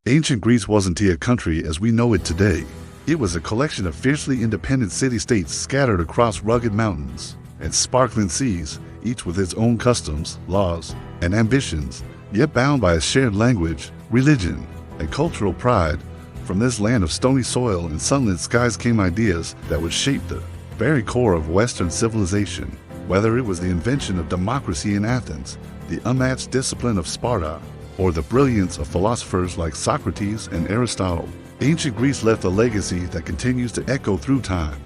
Ancient Greece wasn't a country as we know it today. It was a collection of fiercely independent city-states scattered across rugged mountains and sparkling seas, each with its own customs, laws, and ambitions, yet bound by a shared language, religion, and cultural pride. From this land of stony soil and sunlit skies came ideas that would shape the very core of Western civilization. Whether it was the invention of democracy in Athens, the unmatched discipline of Sparta, or the brilliance of philosophers like Socrates and Aristotle, ancient Greece left a legacy that continues to echo through time.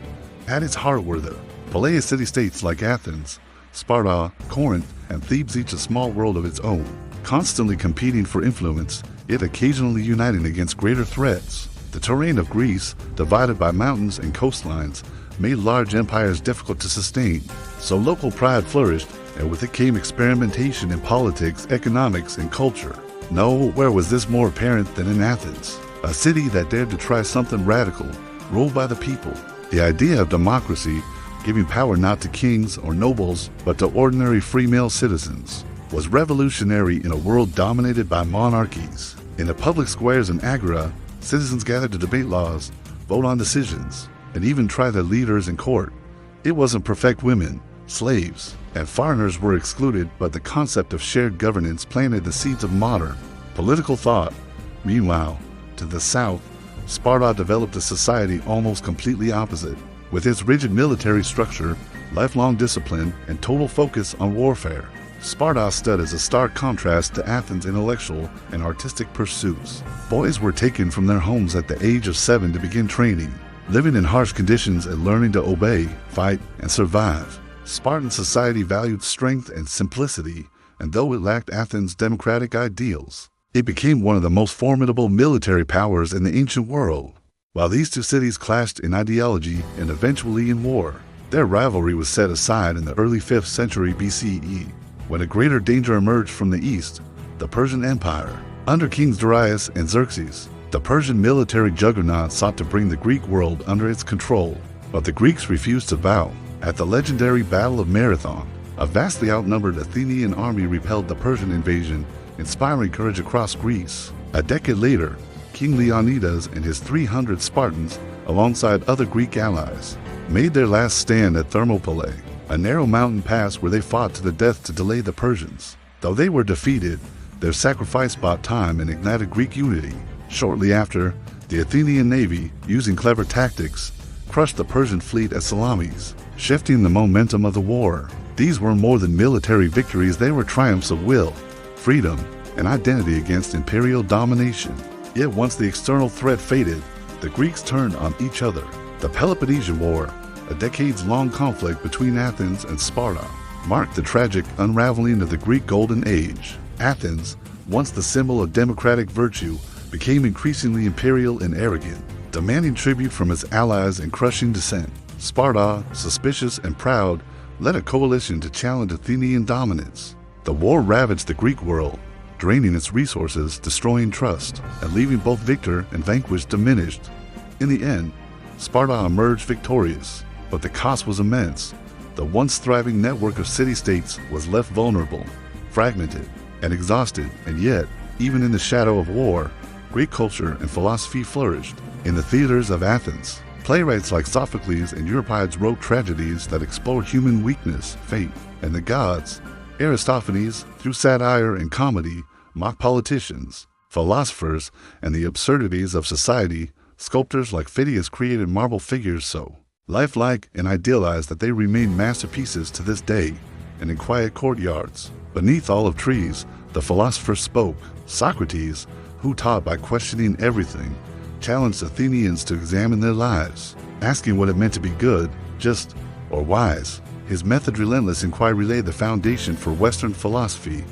At its heart were the Peloponnesian city-states like Athens, Sparta, Corinth, and Thebes, each a small world of its own, constantly competing for influence, yet occasionally uniting against greater threats. The terrain of Greece, divided by mountains and coastlines, made large empires difficult to sustain, so local pride flourished, and with it came experimentation in politics, economics, and culture. Nowhere was this more apparent than in Athens, a city that dared to try something radical, ruled by the people. The idea of democracy, giving power not to kings or nobles, but to ordinary free male citizens, was revolutionary in a world dominated by monarchies. In the public squares and agora, citizens gathered to debate laws, vote on decisions, and even try their leaders in court. It wasn't perfect. Women, slaves, and foreigners were excluded, but the concept of shared governance planted the seeds of modern political thought. Meanwhile, to the south, Sparta developed a society almost completely opposite. With its rigid military structure, lifelong discipline, and total focus on warfare, Sparta stood as a stark contrast to Athens' intellectual and artistic pursuits. Boys were taken from their homes at the age of 7 to begin training, living in harsh conditions and learning to obey, fight, and survive. Spartan society valued strength and simplicity, and though it lacked Athens' democratic ideals, it became one of the most formidable military powers in the ancient world. While these two cities clashed in ideology and eventually in war, their rivalry was set aside in the early 5th century BCE, when a greater danger emerged from the east, the Persian Empire. Under Kings Darius and Xerxes, the Persian military juggernaut sought to bring the Greek world under its control, but the Greeks refused to bow. At the legendary Battle of Marathon, a vastly outnumbered Athenian army repelled the Persian invasion, inspiring courage across Greece. A decade later, King Leonidas and his 300 Spartans, alongside other Greek allies, made their last stand at Thermopylae, a narrow mountain pass where they fought to the death to delay the Persians. Though they were defeated, their sacrifice bought time and ignited Greek unity. Shortly after, the Athenian navy, using clever tactics, crushed the Persian fleet at Salamis, shifting the momentum of the war. These were more than military victories, they were triumphs of will, freedom, and identity against imperial domination. Yet once the external threat faded, the Greeks turned on each other. The Peloponnesian War, a decades-long conflict between Athens and Sparta, marked the tragic unraveling of the Greek Golden Age. Athens, once the symbol of democratic virtue, became increasingly imperial and arrogant, demanding tribute from its allies and crushing dissent. Sparta, suspicious and proud, led a coalition to challenge Athenian dominance. The war ravaged the Greek world, draining its resources, destroying trust, and leaving both victor and vanquished diminished. In the end, Sparta emerged victorious, but the cost was immense. The once thriving network of city-states was left vulnerable, fragmented, and exhausted, and yet, even in the shadow of war, Greek culture and philosophy flourished. In the theaters of Athens, playwrights like Sophocles and Euripides wrote tragedies that explored human weakness, fate, and the gods. Aristophanes, through satire and comedy, mocked politicians, philosophers, and the absurdities of society. Sculptors like Phidias created marble figures so lifelike and idealized that they remain masterpieces to this day. And in quiet courtyards, beneath olive trees, the philosophers spoke. Socrates, who taught by questioning everything, challenged Athenians to examine their lives, asking what it meant to be good, just, or wise. His method, relentless inquiry, laid the foundation for Western philosophy.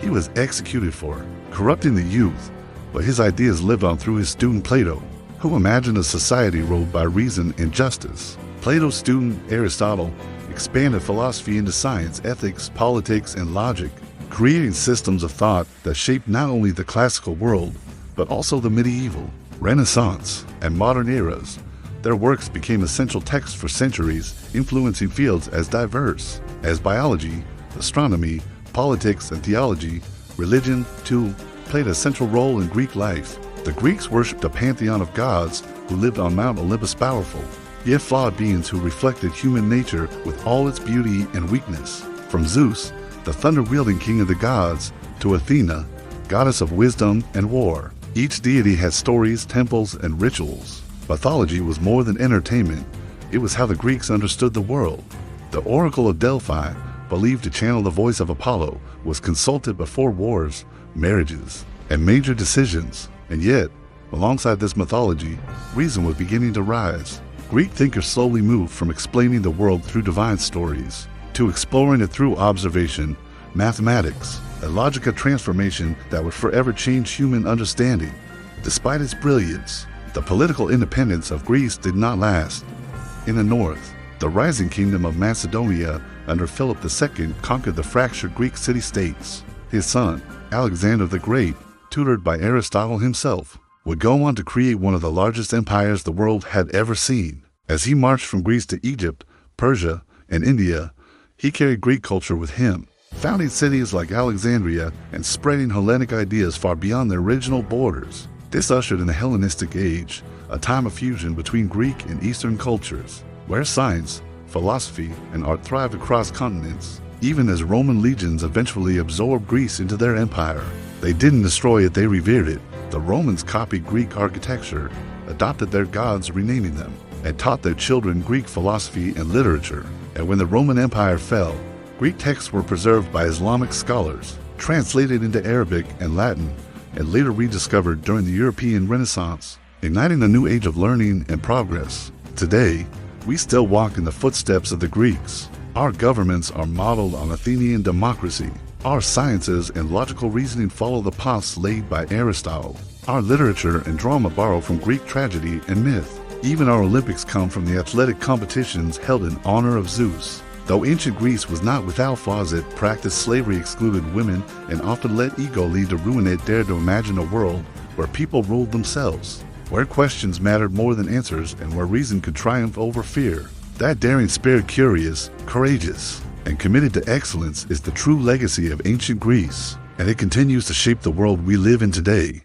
He was executed for corrupting the youth, but his ideas lived on through his student Plato, who imagined a society ruled by reason and justice. Plato's student Aristotle expanded philosophy into science, ethics, politics, and logic, creating systems of thought that shaped not only the classical world, but also the medieval, Renaissance, and modern eras. Their works became essential texts for centuries, influencing fields as diverse as biology, astronomy, politics, and theology. Religion, too, played a central role in Greek life. The Greeks worshipped a pantheon of gods who lived on Mount Olympus, powerful, yet flawed beings who reflected human nature with all its beauty and weakness. From Zeus, the thunder-wielding king of the gods, to Athena, goddess of wisdom and war. Each deity had stories, temples, and rituals. Mythology was more than entertainment. It was how the Greeks understood the world. The Oracle of Delphi, believed to channel the voice of Apollo, was consulted before wars, marriages, and major decisions. And yet, alongside this mythology, reason was beginning to rise. Greek thinkers slowly moved from explaining the world through divine stories to exploring it through observation, mathematics, a logical transformation that would forever change human understanding. Despite its brilliance, the political independence of Greece did not last. In the north, the rising kingdom of Macedonia under Philip II conquered the fractured Greek city-states. His son, Alexander the Great, tutored by Aristotle himself, would go on to create one of the largest empires the world had ever seen. As he marched from Greece to Egypt, Persia, and India, he carried Greek culture with him, founding cities like Alexandria and spreading Hellenic ideas far beyond their original borders. This ushered in the Hellenistic Age, a time of fusion between Greek and Eastern cultures, where science, philosophy, and art thrived across continents. Even as Roman legions eventually absorbed Greece into their empire, they didn't destroy it, they revered it. The Romans copied Greek architecture, adopted their gods, renaming them, and taught their children Greek philosophy and literature. And when the Roman Empire fell, Greek texts were preserved by Islamic scholars, translated into Arabic and Latin, and later rediscovered during the European Renaissance, igniting a new age of learning and progress. Today, we still walk in the footsteps of the Greeks. Our governments are modeled on Athenian democracy. Our sciences and logical reasoning follow the paths laid by Aristotle. Our literature and drama borrow from Greek tragedy and myth. Even our Olympics come from the athletic competitions held in honor of Zeus. Though ancient Greece was not without flaws, it practiced slavery, excluded women, and often let ego lead to ruin. It dared to imagine a world where people ruled themselves, where questions mattered more than answers, and where reason could triumph over fear. That daring spirit, curious, courageous, and committed to excellence, is the true legacy of ancient Greece, and it continues to shape the world we live in today.